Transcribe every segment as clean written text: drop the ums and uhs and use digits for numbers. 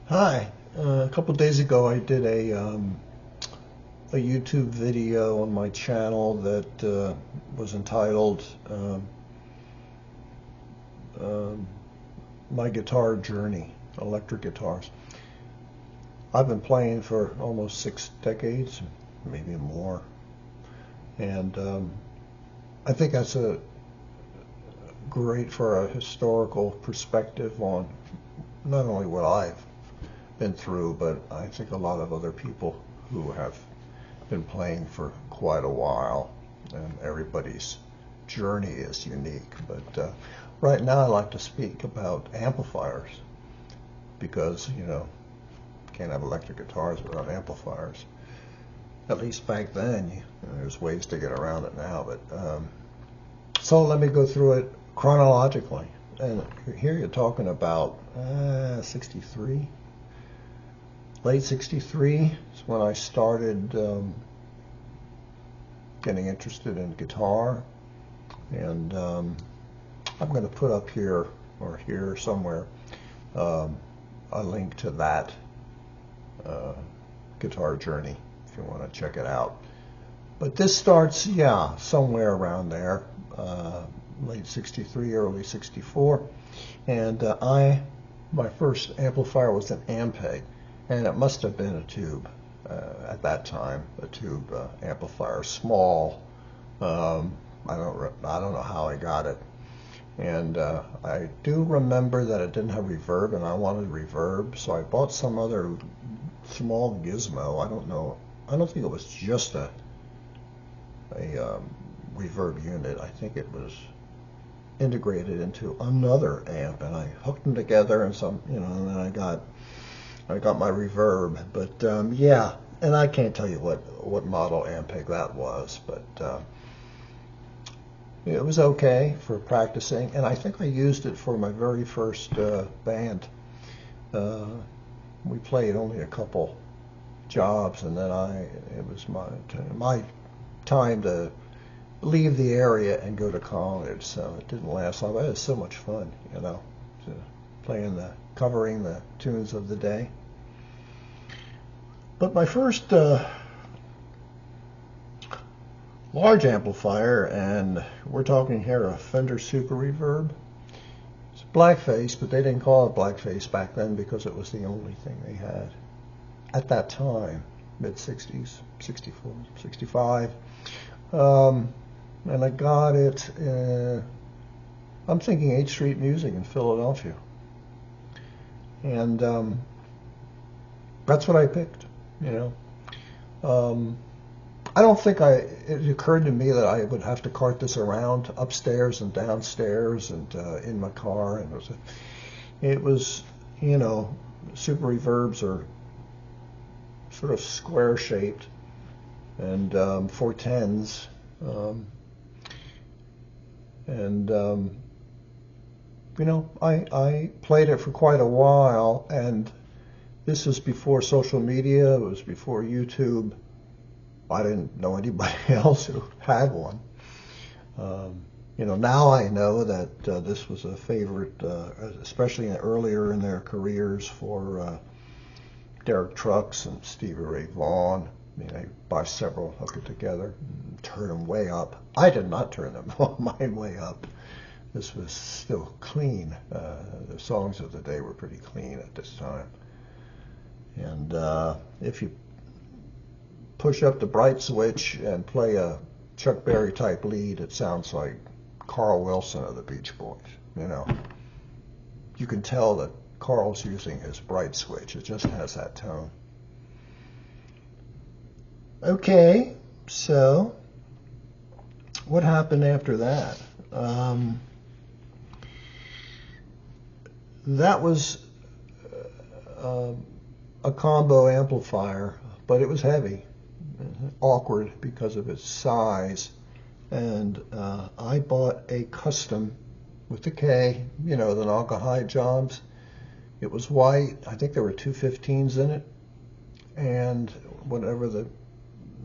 Hi. A couple days ago, I did a YouTube video on my channel that was entitled um, "My Guitar Journey: Electric Guitars." I've been playing for almost 6 decades, maybe more, and I think that's a great for a historical perspective on not only what I've been through, but I think a lot of other people who have been playing for quite a while, and everybody's journey is unique. But right now I like to speak about amplifiers because, can't have electric guitars without amplifiers. At least back then, there's ways to get around it now. But so let me go through it chronologically. And here you're talking about 63. Late 63 is when I started getting interested in guitar. And I'm going to put up here or here somewhere a link to that guitar journey if you want to check it out. But this starts, somewhere around there, late 63, early 64. And my first amplifier was an Ampeg. And it must have been a tube at that time, a tube amplifier, small. I don't know how I got it, and I do remember that it didn't have reverb, and I wanted reverb, so I bought some other small gizmo. I don't know. I don't think it was just a reverb unit. I think it was integrated into another amp, and I hooked them together, and and then I got my reverb. But and I can't tell you what model Ampeg that was, but it was okay for practicing, and I think I used it for my very first band. We played only a couple jobs, and then it was my time to leave the area and go to college, so it didn't last long. But it was so much fun, covering the tunes of the day. But my first large amplifier, and we're talking here a Fender Super Reverb. It's blackface, but they didn't call it blackface back then because it was the only thing they had at that time, mid-60s, 64, 65. And I got it, I'm thinking 8th Street Music in Philadelphia. And that's what I picked, I don't think it occurred to me that I would have to cart this around upstairs and downstairs and in my car. And it was, super reverbs are sort of square shaped, and 410s. I played it for quite a while, and this was before social media. It was before YouTube. I didn't know anybody else who had one. Now I know that this was a favorite, especially earlier in their careers, for Derek Trucks and Stevie Ray Vaughan. They buy several, hook it together, and turn them way up. I did not turn them mine way up. This was still clean. The songs of the day were pretty clean at this time. And if you push up the bright switch and play a Chuck Berry type lead, it sounds like Carl Wilson of the Beach Boys. You can tell that Carl's using his bright switch. It just has that tone. Okay, so what happened after that? That was a combo amplifier, but it was heavy, awkward because of its size, and I bought a custom with the K, the Naugahyde jobs. It was white. I think there were two 15s in it, and whatever the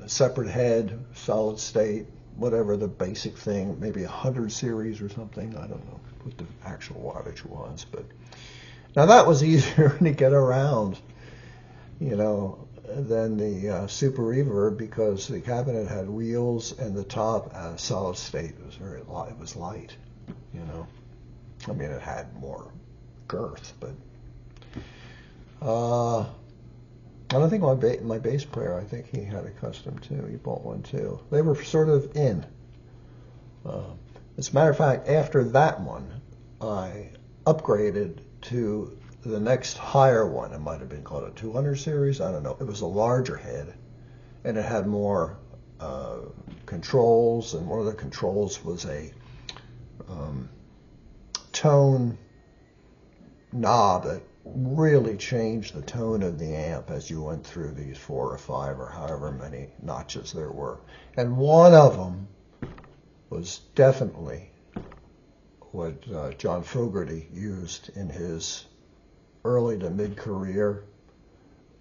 separate head, solid state, whatever the basic thing, maybe 100 series or something. I don't know what the actual wattage was, but Now that was easier to get around, you know, than the Super Reverb, because the cabinet had wheels and the top solid state was very light. It was light, you know. I mean, it had more girth, but I don't think my bass player, I think he had a custom too. He bought one too. They were sort of in. As a matter of fact, after that one, I upgraded to the next higher one. It might have been called a 200 series. I don't know. It was a larger head, and it had more controls. And one of the controls was a tone knob that really changed the tone of the amp as you went through these 4 or 5 or however many notches there were. And one of them was definitely what John Fogerty used in his early to mid-career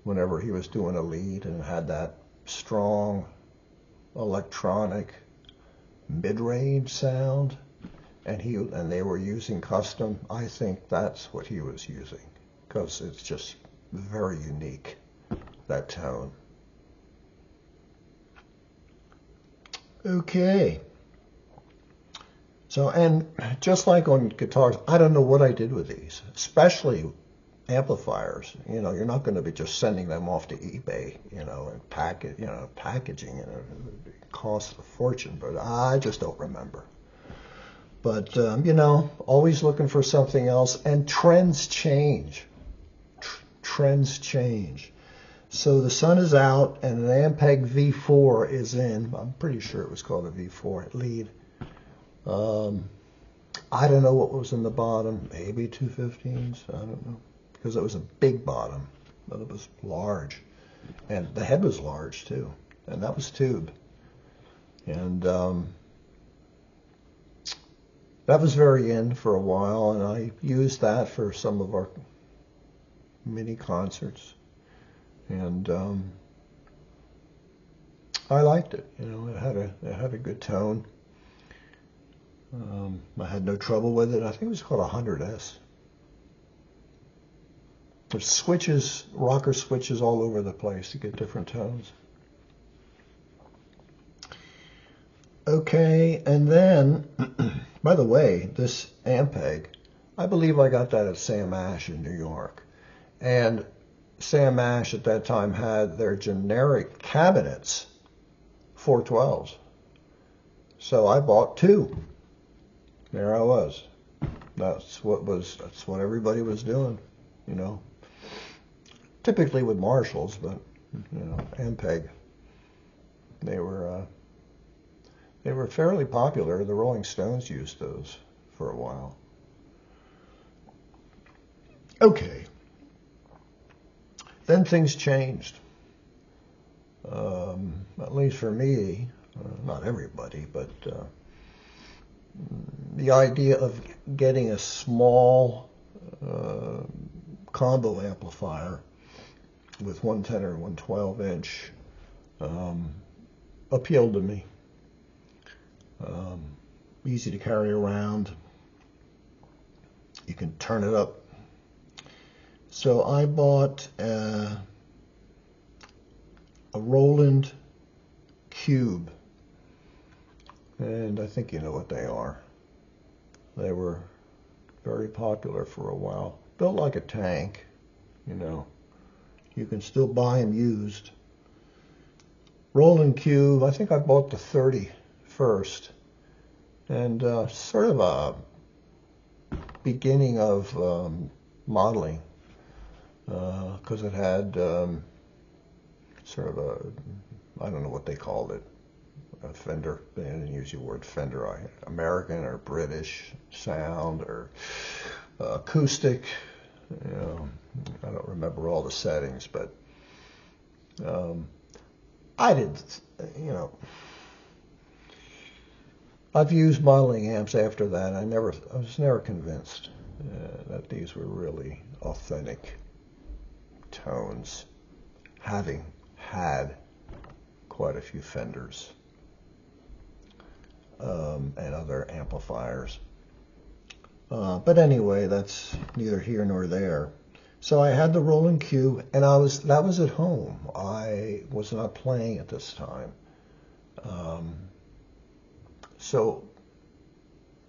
whenever he was doing a lead, and had that strong electronic mid-range sound, and they were using custom. I think that's what he was using, because it's just very unique, that tone. Okay. So, and just like on guitars, I don't know what I did with these, especially amplifiers. You know, you're not going to be just sending them off to eBay, you know, and packaging, you know, it costs a fortune, but I just don't remember. But, you know, always looking for something else, and trends change. Trends change. So the sun is out, and an Ampeg V4 is in. I'm pretty sure it was called a V4 lead. I don't know what was in the bottom, maybe 215s, I don't know, because it was a big bottom, but it was large, and the head was large too, and that was tube, and that was very in for a while, and I used that for some of our mini concerts, and I liked it. You know, it had a good tone. I had no trouble with it. I think it was called a 100S. There's switches, rocker switches all over the place to get different tones. Okay, and then, by the way, this Ampeg, I believe I got that at Sam Ash in New York. And Sam Ash at that time had their generic cabinets, 412s. So I bought 2. There I was. That's what everybody was doing, you know. Typically with Marshalls, but you know, Ampeg. They were fairly popular. The Rolling Stones used those for a while. Okay. Then things changed. At least for me, not everybody, but the idea of getting a small combo amplifier with 110 or 112 inch appealed to me. Easy to carry around. You can turn it up. So I bought a Roland Cube, and I think you know what they are. They were very popular for a while. Built like a tank, you know. You can still buy them used. Roland Cube, I think I bought the 30 first, and sort of a beginning of modeling, because it had sort of a, I don't know what they called it, a Fender, they didn't use the word Fender, American or British sound or acoustic, you know, I don't remember all the settings, but I didn't, you know, I've used modeling amps after that. I was never convinced that these were really authentic tones, having had quite a few Fenders and other amplifiers. But anyway, that's neither here nor there. So I had the Roland Q, and that was at home. I was not playing at this time. So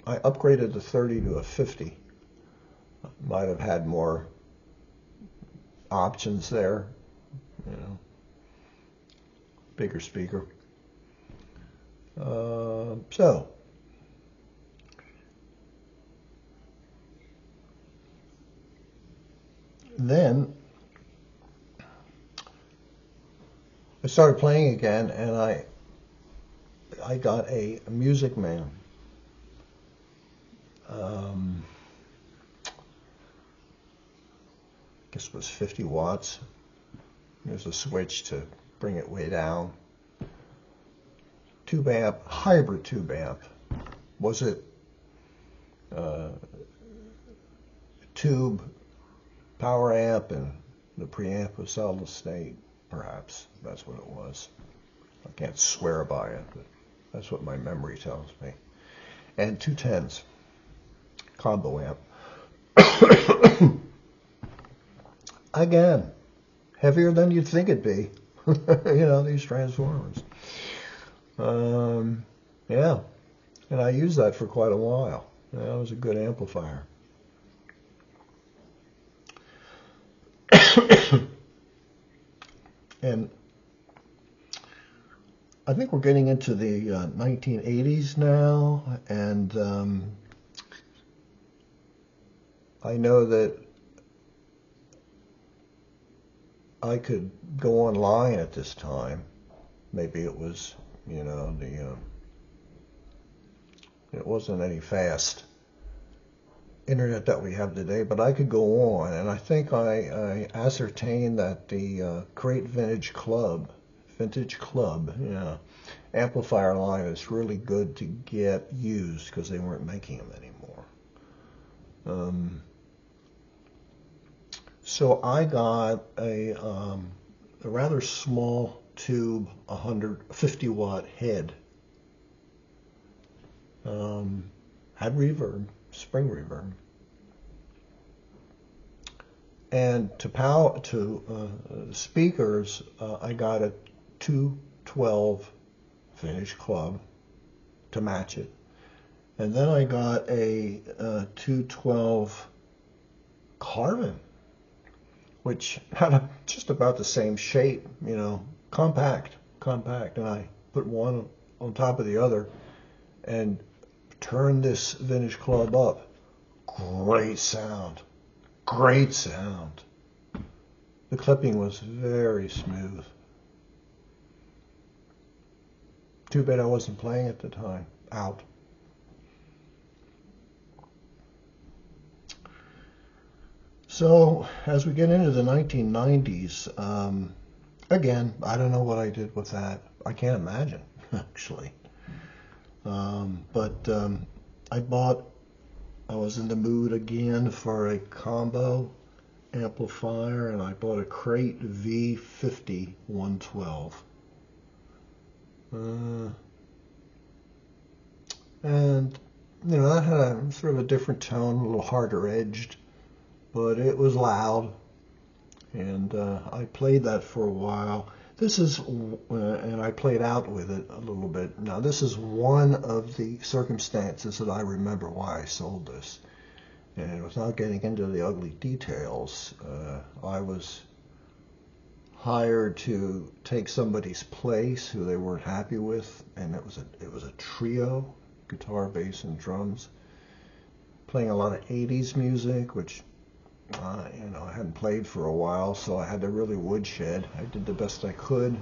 I upgraded the 30 to a 50. Might have had more options there, you know, bigger speaker. So then I started playing again, and I got a Music Man. I guess it was 50 watts. There's a switch to bring it way down. Tube amp, hybrid tube amp. Was it tube power amp and the preamp was solid state? Perhaps that's what it was. I can't swear by it, but that's what my memory tells me. And 210s, combo amp. Again, heavier than you'd think it'd be. You know, these transformers. Yeah, and I used that for quite a while. That was a good amplifier. And I think we're getting into the 1980s now, and I know that I could go online at this time. Maybe it was, you know, it wasn't any fast internet that we have today, but I could go on, and I think I ascertained that the Great Vintage Club, yeah, amplifier line is really good to get used because they weren't making them anymore. So I got a rather small tube 150 watt head. Had reverb, spring reverb. And to speakers, I got a 212 Vintage Club to match it. And then I got a 212 Carbon, which had just about the same shape, you know, compact. And I put one on top of the other and turned this Vintage Club up. Great sound. The clipping was very smooth. Too bad I wasn't playing at the time. Out. So, as we get into the 1990s, again, I don't know what I did with that. I can't imagine, actually. But I was in the mood again for a combo amplifier, and I bought a Crate V50 112. And, you know, that had a sort of a different tone, a little harder edged, but it was loud, and I played that for a while. This is, and I played out with it a little bit. Now, this is one of the circumstances that I remember why I sold this. And without getting into the ugly details, I was hired to take somebody's place who they weren't happy with, and it was a trio, guitar, bass, and drums, playing a lot of 80s music, which you know, I hadn't played for a while, so I had to really woodshed. I did the best I could,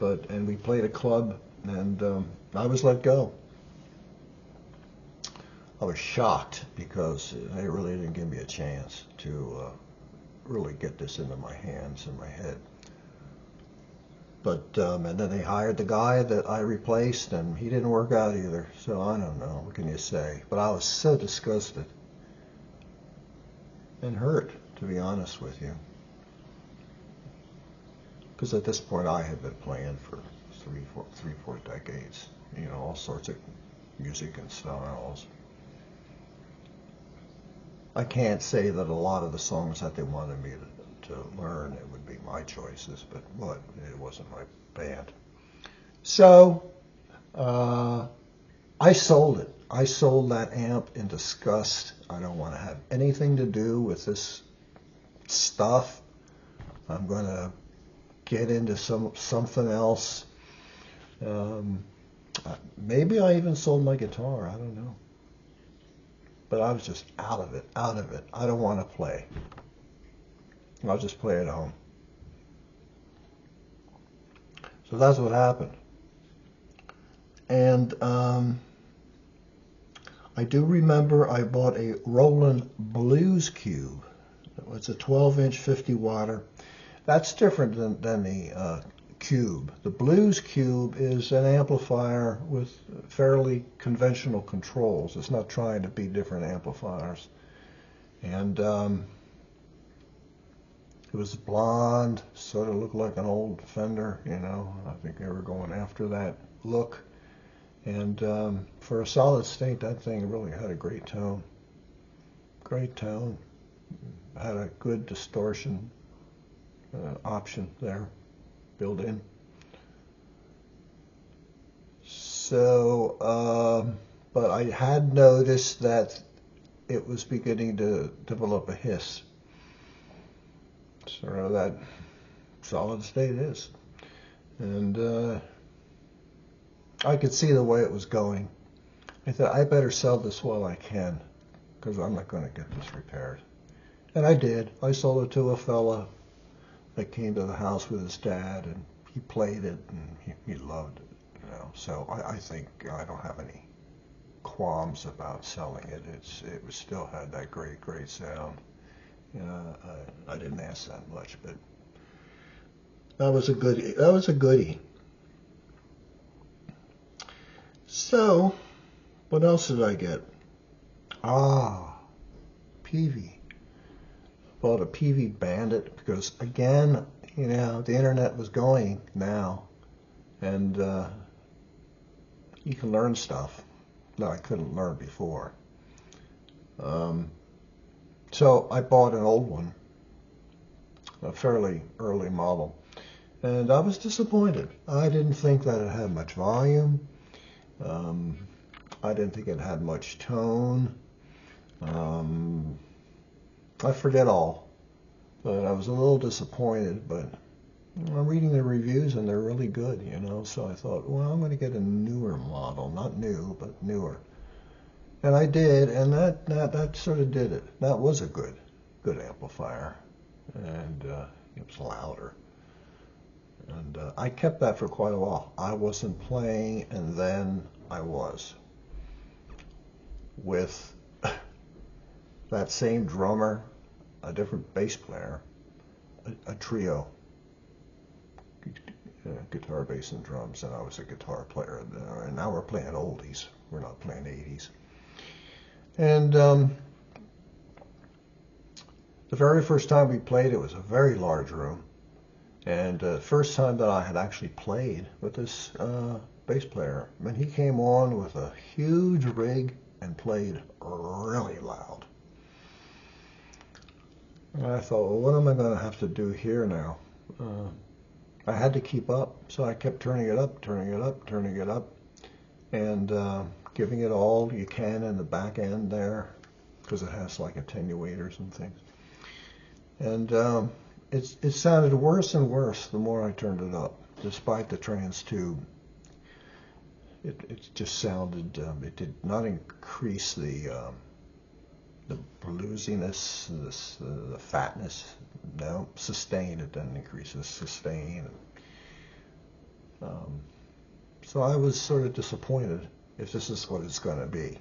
and we played a club, and I was let go. I was shocked because they really didn't give me a chance to really get this into my hands and my head. But and then they hired the guy that I replaced, and he didn't work out either. So I don't know, what can you say? But I was so disgusted and hurt, to be honest with you, because at this point I had been playing for three, four decades. You know, all sorts of music and styles. I can't say that a lot of the songs that they wanted me to learn, it would be my choices, but it wasn't my band. So I sold it. I sold that amp in disgust. I don't want to have anything to do with this stuff. I'm going to get into something else. Maybe I even sold my guitar. I don't know. But I was just out of it. I don't want to play. I'll just play at home. So that's what happened. And I do remember I bought a Roland Blues Cube. It's a 12-inch 50-watter. That's different than the Cube. The Blues Cube is an amplifier with fairly conventional controls. It's not trying to be different amplifiers. And it was blonde, sort of looked like an old Fender, you know. I think they were going after that look. And for a solid state, that thing really had a great tone. Great tone. Had a good distortion option there built in. So, but I had noticed that it was beginning to develop a hiss. Sort of that solid state is. And I could see the way it was going. I thought, I better sell this while I can, because I'm not going to get this repaired. And I did. I sold it to a fella that came to the house with his dad, and he played it, and he loved it. You know, so I think I don't have any qualms about selling it. It still had that great sound. You know, I didn't ask that much, but that was a goodie. That was a goodie. So, what else did I get? PV. Bought a PV Bandit because, again, you know, the internet was going now, and you can learn stuff that I couldn't learn before. So I bought an old one, a fairly early model, and I was disappointed. I didn't think that it had much volume. I didn't think it had much tone. I forget all, but I was a little disappointed, but I'm reading the reviews and they're really good, you know, so I thought, well, I'm going to get a newer model, not new, but newer. And I did, and that sort of did it. That was a good amplifier, and it was louder. And I kept that for quite a while. I wasn't playing, and then I was. With that same drummer, a different bass player, a trio, guitar, bass, and drums, and I was a guitar player. And now we're playing oldies. We're not playing 80s. And the very first time we played, it was a very large room. And the first time that I had actually played with this bass player, I mean, he came on with a huge rig and played really loud. And I thought, well, what am I going to have to do here now? I had to keep up, so I kept turning it up, and giving it all you can in the back end there, because it has like attenuators and things. And it sounded worse and worse the more I turned it up, despite the trans tube. It just sounded, it did not increase the bluesiness, the fatness. No, sustain, it didn't increase the sustain. So I was sort of disappointed if this is what it's going to be.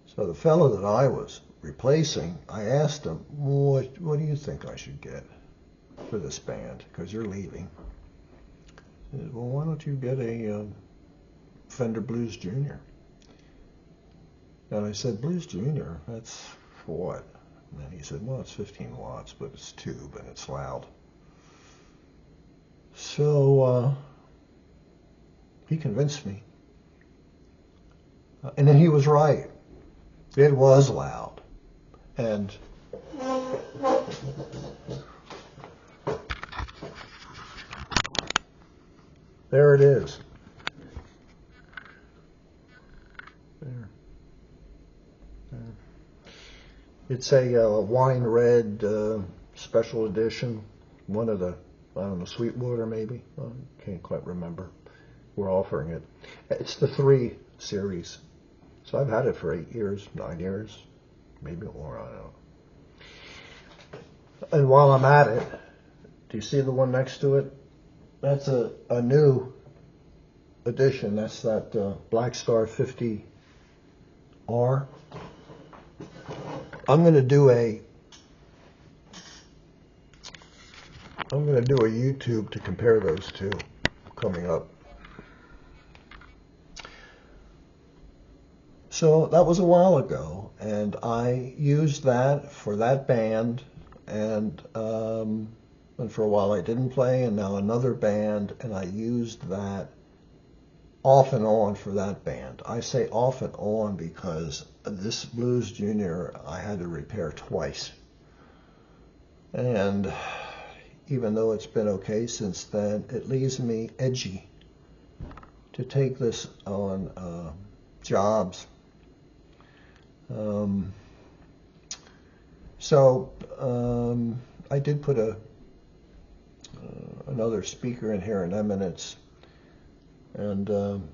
So the fellow that I was replacing, I asked him, what do you think I should get for this band? Because you're leaving. He said, well, why don't you get a Fender Blues Junior? And I said, Blues Junior? That's for what? And he said, well, it's 15 watts, but it's tube and it's loud. So he convinced me. And then he was right. It was loud. And there it is. There. It's a wine red special edition. One of the, I don't know, Sweetwater maybe? I can't quite remember. We're offering it. It's the 3 series. So I've had it for 8 years, 9 years, maybe more, I don't know. And while I'm at it, do you see the one next to it? That's a new edition. That's that Black Star 50R. I'm going to do a YouTube to compare those two coming up. So that was a while ago, and I used that for that band, and for a while I didn't play, and now another band, and I used that off and on for that band. I say off and on because this Blues Junior I had to repair twice. And even though it's been okay since then, it leaves me edgy to take this on jobs. I did put another speaker in here, an Eminence, and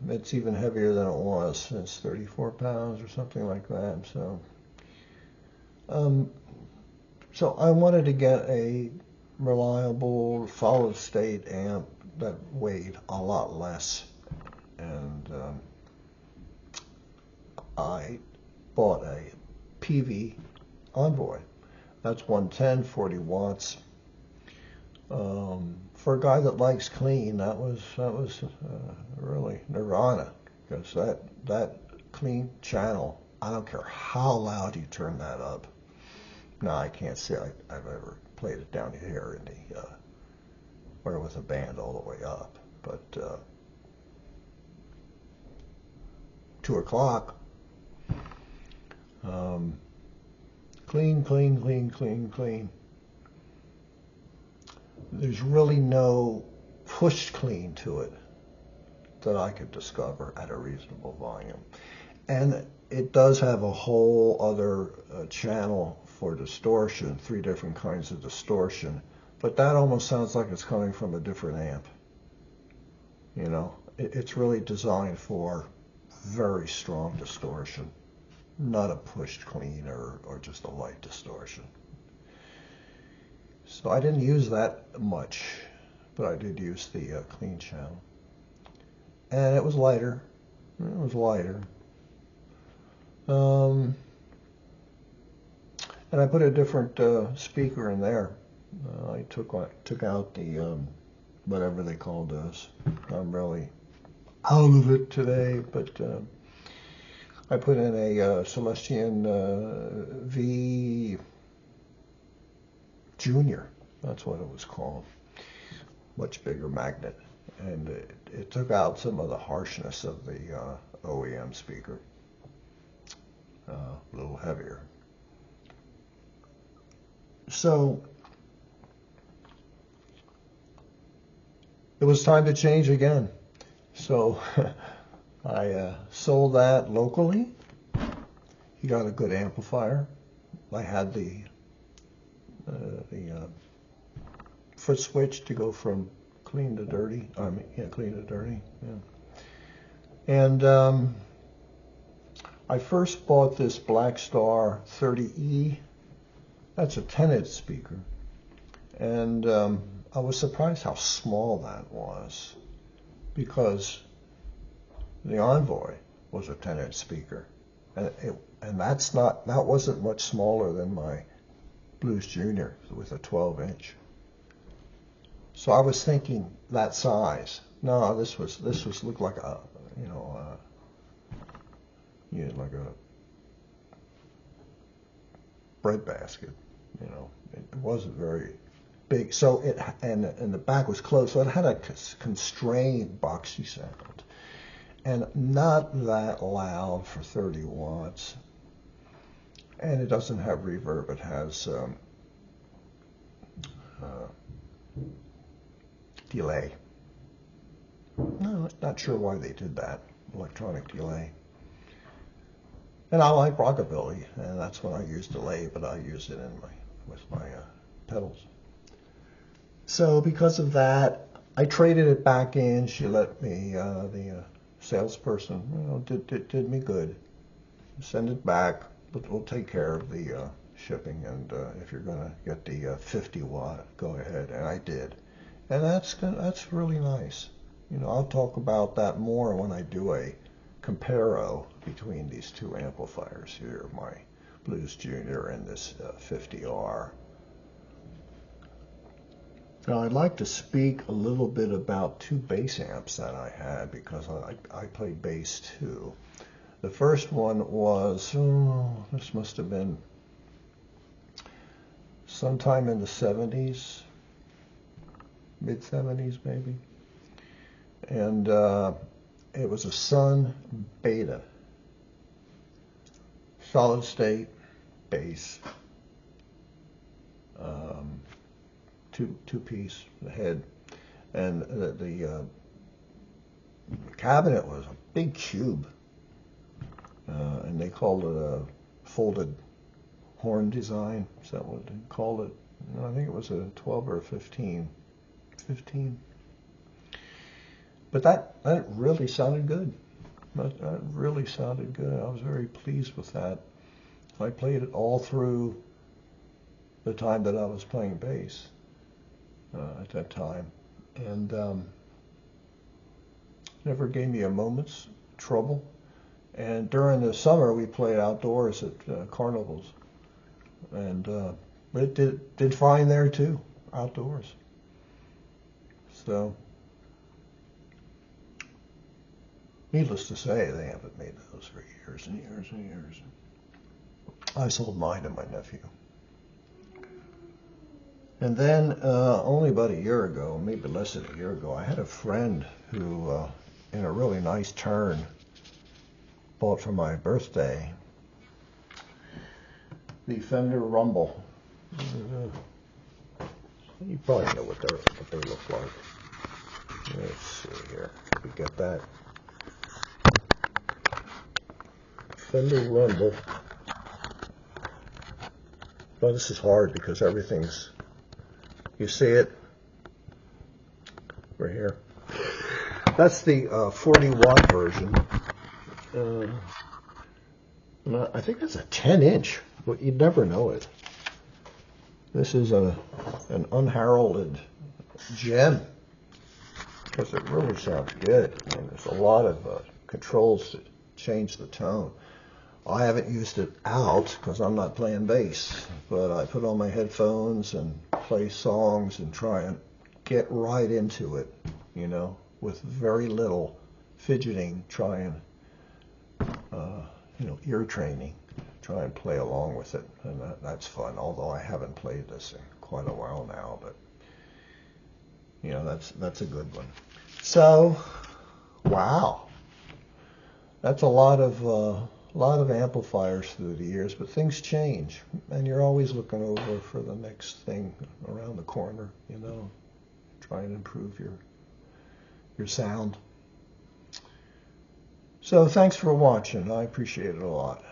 it's even heavier than it was. It's 34 pounds or something like that. So I wanted to get a reliable solid state amp that weighed a lot less, and I bought a PV Envoy. That's 110, 40 watts. For a guy that likes clean, that was really nirvana, because that clean channel, I don't care how loud you turn that up. Now I can't say I've ever played it down here in the or with a band all the way up, but 2 o'clock. Clean, clean, clean, clean, clean. There's really no push clean to it that I could discover at a reasonable volume. And it does have a whole other channel for distortion, 3 different kinds of distortion. But that almost sounds like it's coming from a different amp. You know, it's really designed for very strong distortion, not a pushed clean or just a light distortion. So I didn't use that much, but I did use the clean channel. And it was lighter. It was lighter. And I put a different speaker in there. I took out the whatever they call those. I'm really out of it today, but I put in a Celestion V Junior. That's what it was called. Much bigger magnet, and it took out some of the harshness of the OEM speaker. A little heavier. So it was time to change again. So I sold that locally. He got a good amplifier. I had the foot switch to go from clean to dirty. Clean to dirty. Yeah. And I first bought this Black Star 30E. That's a 10-inch speaker, and I was surprised how small that was, because the Envoy was a 10-inch speaker, and that wasn't much smaller than my Blues Junior with a 12-inch. So I was thinking that size. No, this looked like a like a bread basket. It wasn't very big. So and the back was closed, so it had a constrained boxy sound, and not that loud for 30 watts. and it doesn't have reverb. It has delay. No, not sure why they did that. Electronic delay. And I like rockabilly, and that's when I use delay, but I use it with my pedals. So because of that, I traded it back in. She let me, the salesperson, did me good. Send it back, but we'll take care of the shipping, and if you're going to get the 50 watt, go ahead. And I did, and that's really nice. I'll talk about that more when I do a comparo between these two amplifiers here, my Blues Junior and this 50R. Now I'd like to speak a little bit about two bass amps that I had, because I play bass too. The first one was, this must have been sometime in the 70s, mid-70s maybe. And it was a Sun Beta, solid state bass, two-piece head, and the cabinet was a big cube, and they called it a folded horn design. Is that what they called it? I think it was a 12 or a 15. But that really sounded good. That really sounded good. I was very pleased with that. I played it all through the time that I was playing bass at that time, and never gave me a moment's trouble. And during the summer, we played outdoors at carnivals, and it did fine there too, outdoors. So, needless to say, they haven't made those for years and years and years. I sold mine to my nephew. And then, only about a year ago, maybe less than a year ago, I had a friend who, in a really nice turn, bought for my birthday the Fender Rumble. You probably know what they look like. Let's see here. We get that. Fender Rumble. Well, this is hard because everything's, you see it right here. That's the 40 watt version. I think that's a 10-inch, but you'd never know it. This is an unheralded gem, because it really sounds good, and there's a lot of controls to change the tone. I haven't used it out because I'm not playing bass, but I put on my headphones and play songs and try and get right into it, with very little fidgeting, try and ear training, try and play along with it, and that's fun. Although I haven't played this in quite a while now, but that's a good one. So, wow, that's a lot of amplifiers through the years, but things change, and you're always looking over for the next thing around the corner, try and improve your sound. So thanks for watching. I appreciate it a lot.